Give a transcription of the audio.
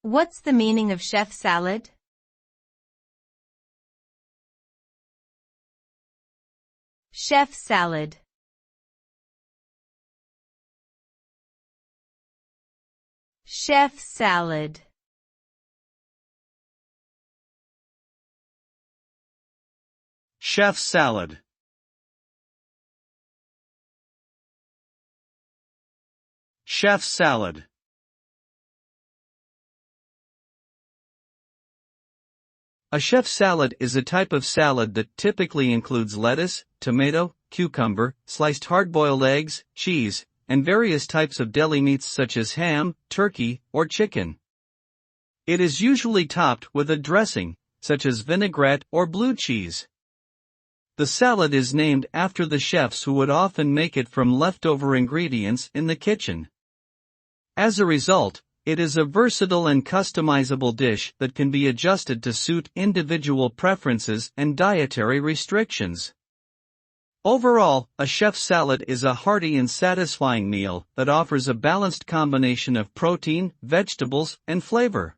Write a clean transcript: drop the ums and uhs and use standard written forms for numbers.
What's the meaning of chef salad? Chef salad. Chef salad. Chef salad. Chef salad. A chef salad is a type of salad that typically includes lettuce, tomato, cucumber, sliced hard-boiled eggs, cheese, and various types of deli meats such as ham, turkey, or chicken. It is usually topped with a dressing, such as vinaigrette or blue cheese. The salad is named after the chefs who would often make it from leftover ingredients in the kitchen. As a result, it is a versatile and customizable dish that can be adjusted to suit individual preferences and dietary restrictions. Overall, a chef salad is a hearty and satisfying meal that offers a balanced combination of protein, vegetables, and flavor.